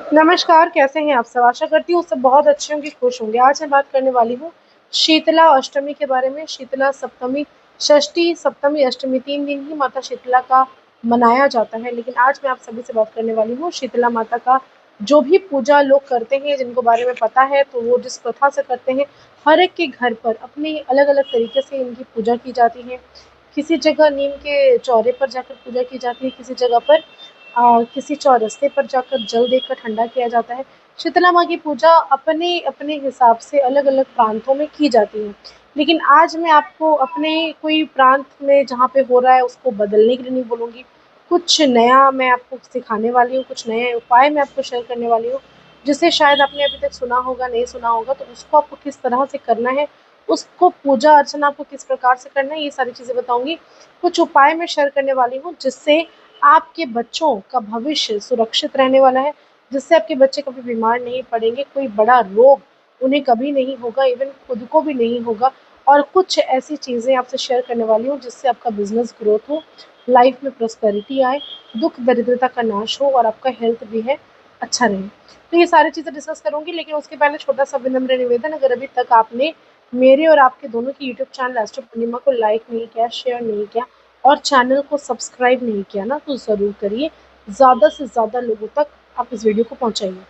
नमस्कार, कैसे हैं आप सब? आशा करती हूँ सब बहुत अच्छे होंगे, खुश होंगे। आज मैं बात करने वाली हूँ शीतला अष्टमी के बारे में। शीतला सप्तमी, षष्ठी, सप्तमी, अष्टमी 3 दिन ही माता शीतला का मनाया जाता है। लेकिन आज मैं आप सभी से बात करने वाली हूँ शीतला माता का जो भी पूजा लोग करते हैं, जिनको बारे में पता है, तो वो जिस प्रथा से करते हैं, हर एक के घर पर अपने अलग-अलग तरीके से इनकी पूजा की जाती है। किसी जगह नीम के चौरे पर जाकर पूजा की जाती है, किसी जगह पर किसी चौरस्ते पर जाकर जल देकर ठंडा किया जाता है। शीतला माँ की पूजा अपने अपने हिसाब से अलग अलग प्रांतों में की जाती है। लेकिन आज मैं आपको अपने कोई प्रांत में जहाँ पे हो रहा है उसको बदलने के लिए नहीं बोलूँगी। कुछ नया मैं आपको सिखाने वाली हूँ, कुछ नए उपाय मैं आपको शेयर करने वाली हूँ, जिससे शायद आपने अभी तक सुना होगा, नहीं सुना होगा, तो उसको आपको किस तरह से करना है, उसको पूजा अर्चना आपको किस प्रकार से करना है, ये सारी चीज़ें बताऊँगी। कुछ उपाय मैं शेयर करने वाली हूँ जिससे आपके बच्चों का भविष्य सुरक्षित रहने वाला है, जिससे आपके बच्चे कभी बीमार नहीं पड़ेंगे, कोई बड़ा रोग उन्हें कभी नहीं होगा, इवन खुद को भी नहीं होगा। और कुछ ऐसी चीज़ें आपसे शेयर करने वाली हूँ जिससे आपका बिजनेस ग्रोथ हो, लाइफ में प्रॉस्पेरिटी आए, दुख दरिद्रता का नाश हो और आपका हेल्थ भी है अच्छा रहे। तो ये सारी चीज़ें डिस्कस करूँगी, लेकिन उसके पहले छोटा सा विनम्र निवेदन, अगर अभी तक आपने मेरे और आपके दोनों की यूट्यूब चैनल एस्ट्रो पूर्णिमा को लाइक नहीं किया, शेयर नहीं किया और चैनल को सब्सक्राइब नहीं किया ना, तो ज़रूर करिए। ज़्यादा से ज़्यादा लोगों तक आप इस वीडियो को पहुँचाइए।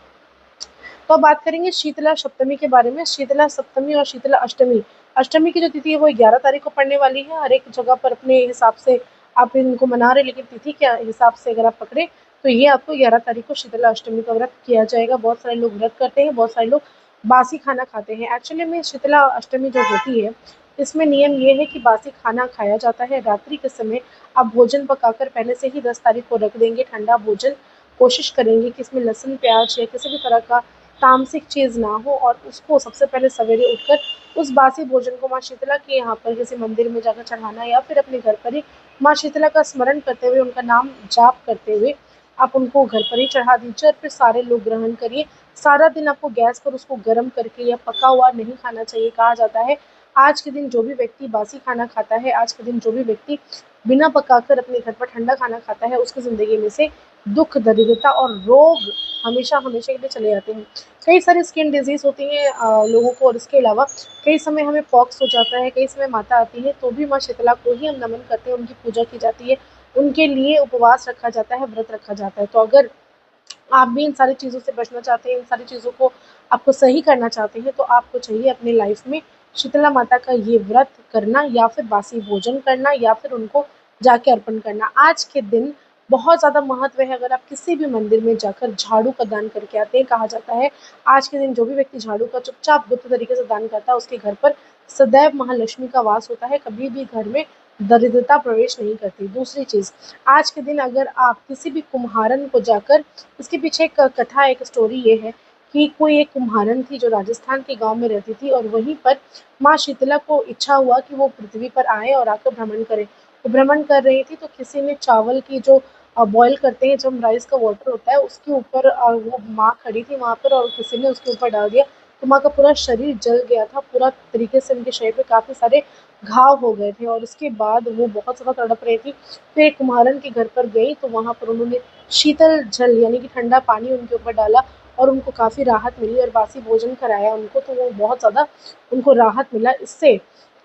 तो अब बात करेंगे शीतला सप्तमी के बारे में। शीतला सप्तमी और शीतला अष्टमी, अष्टमी की जो तिथि है वो 11 तारीख को पड़ने वाली है। हर एक जगह पर अपने हिसाब से आप इनको मना रहे, लेकिन तिथि के हिसाब से अगर आप पकड़े तो ये आपको 11 तारीख को शीतला अष्टमी का व्रत किया जाएगा। बहुत सारे लोग व्रत करते हैं, बहुत सारे लोग बासी खाना खाते हैं। एक्चुअली में शीतला अष्टमी जो होती है, इसमें नियम ये है कि बासी खाना खाया जाता है रात्रि के समय। आप भोजन पकाकर पहले से ही 10 तारीख को रख देंगे, ठंडा भोजन। कोशिश करेंगे कि इसमें लहसुन, प्याज या किसी भी तरह का तामसिक चीज़ ना हो, और उसको सबसे पहले सवेरे उठकर उस बासी भोजन को माँ शीतला के यहाँ पर किसी मंदिर में जाकर चढ़ाना, या फिर अपने घर पर ही माँ शीतला का स्मरण करते हुए, उनका नाम जाप करते हुए आप उनको घर पर ही चढ़ा दीजिए और फिर सारे लोग ग्रहण करिए। सारा दिन आपको गैस पर उसको गर्म करके या पका हुआ नहीं खाना चाहिए। कहा जाता है आज के दिन जो भी व्यक्ति बासी खाना खाता है, आज के दिन जो भी व्यक्ति बिना पकाकर अपने घर पर ठंडा खाना खाता है, उसकी ज़िंदगी में से दुख, दरिद्रता और रोग हमेशा हमेशा के लिए चले जाते हैं। कई सारी स्किन डिजीज़ होती हैं लोगों को, और इसके अलावा कई समय हमें पॉक्स हो जाता है, कई समय माता आती है, तो भी माँ शीतला को ही हम नमन करते हैं, उनकी पूजा की जाती है, उनके लिए उपवास रखा जाता है, व्रत रखा जाता है। तो अगर आप भी इन सारी चीज़ों से बचना चाहते हैं, इन सारी चीज़ों को आपको सही करना चाहते हैं, तो आपको चाहिए अपनी लाइफ में शीतला माता का ये व्रत करना, या फिर बासी भोजन करना, या फिर उनको जाके अर्पण करना। आज के दिन बहुत ज़्यादा महत्व है। अगर आप किसी भी मंदिर में जाकर झाड़ू का दान करके आते हैं, कहा जाता है आज के दिन जो भी व्यक्ति झाड़ू का चुपचाप गुप्त तरीके से दान करता है, उसके घर पर सदैव महालक्ष्मी का वास होता है, कभी भी घर में दरिद्रता प्रवेश नहीं करती। दूसरी चीज़, आज के दिन अगर आप किसी भी कुम्हारन को जाकर, इसके पीछे एक कथा, एक स्टोरी ये है कि कोई एक कुम्हारन थी जो राजस्थान के गांव में रहती थी, और वहीं पर माँ शीतला को इच्छा हुआ कि वो पृथ्वी पर आए और आकर भ्रमण करें। वो भ्रमण कर रही थी, तो किसी ने चावल की जो बॉयल करते हैं, जब राइस का वाटर होता है, उसके ऊपर वो माँ खड़ी थी वहाँ पर, और किसी ने उसके ऊपर डाल दिया, तो माँ का पूरा शरीर जल गया था। पूरा तरीके से उनके शरीर पे काफ़ी सारे घाव हो गए थे, और उसके बाद वो बहुत ज़्यादा तड़प रही थी। फिर एक कुम्हारन के घर पर गई, तो वहाँ पर उन्होंने शीतल जल यानी कि ठंडा पानी उनके ऊपर डाला, और उनको काफ़ी राहत मिली, और बासी भोजन कराया उनको, तो वो बहुत ज़्यादा उनको राहत मिला इससे।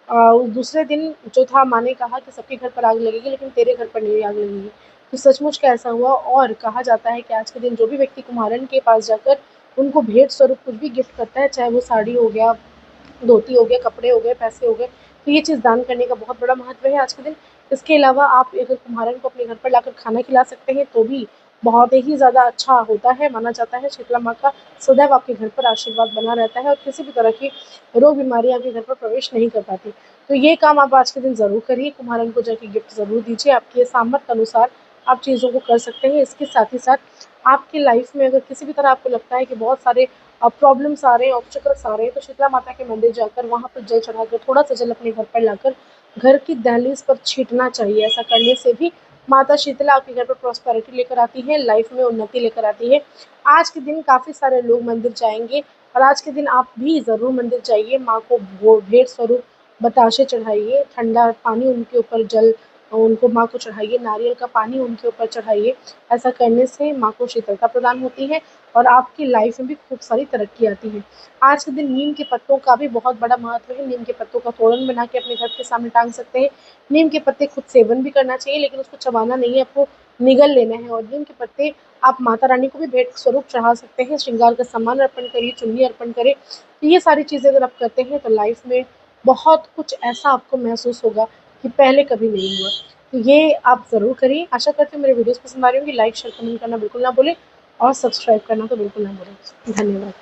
दूसरे दिन जो था, माँ ने कहा कि सबके घर पर आग लगेगी, लेकिन तेरे घर पर नहीं आग लगेगी। तो सचमुच का ऐसा हुआ, और कहा जाता है कि आज के दिन जो भी व्यक्ति कुम्हारन के पास जाकर उनको भेंट स्वरूप कुछ भी गिफ्ट करता है, चाहे वो साड़ी हो गया, धोती हो गया, कपड़े हो गए, पैसे हो गए, तो ये चीज़ दान करने का बहुत बड़ा महत्व है आज के दिन। इसके अलावा आप अगर कुम्हारन को अपने घर पर लाकर खाना खिला सकते हैं, तो भी बहुत ही ज़्यादा अच्छा होता है। माना जाता है शीतला माँ का सदैव आपके घर पर आशीर्वाद बना रहता है, और किसी भी तरह की रोग बीमारी आपके घर पर प्रवेश नहीं कर पाती। तो ये काम आप आज के दिन ज़रूर करिए, कुम्हारन को जाके गिफ्ट ज़रूर दीजिए। आपके सामर्थ्य अनुसार आप चीज़ों को कर सकते हैं। इसके साथ ही साथ आपकी लाइफ में अगर किसी भी तरह आपको लगता है कि बहुत सारे प्रॉब्लम्स आ रहे हैं, ऑब्स्टिकल्स आ रहे हैं, तो शीतला माता के मंदिर जाकर वहाँ पर जल चढ़ाकर, थोड़ा सा जल अपने घर पर लाकर घर की दहलीज पर छींटना चाहिए। ऐसा करने से भी माता शीतला आपके घर पर प्रॉस्पेरिटी लेकर आती है, लाइफ में उन्नति लेकर आती है। आज के दिन काफ़ी सारे लोग मंदिर जाएंगे, और आज के दिन आप भी ज़रूर मंदिर जाइए, माँ को भेंट स्वरूप बताशे चढ़ाइए, ठंडा पानी उनके ऊपर जल उनको माँ को चढ़ाइए, नारियल का पानी उनके ऊपर चढ़ाइए। ऐसा करने से माँ को शीतलता प्रदान होती है और आपकी लाइफ में भी खूब सारी तरक्की आती है। आज के दिन नीम के पत्तों का भी बहुत बड़ा महत्व है। नीम के पत्तों का तोरण बना के अपने घर के सामने टांग सकते हैं। नीम के पत्ते खुद सेवन भी करना चाहिए, लेकिन उसको चबाना नहीं है, आपको निगल लेना है। और नीम के पत्ते आप माता रानी को भी भेंट स्वरूप चढ़ा सकते हैं। श्रृंगार का सामान अर्पण करिए, चुन्नी अर्पण करें। तो ये सारी चीज़ें अगर आप करते हैं तो लाइफ में बहुत कुछ ऐसा आपको महसूस होगा कि पहले कभी नहीं हुआ। तो ये आप ज़रूर करिए। आशा करती हूँ मेरे वीडियोज़ पसंद आ रही होंगी। लाइक शेयर कमेंट करना बिल्कुल ना भूलें और सब्सक्राइब करना तो बिल्कुल ना भूलें। धन्यवाद।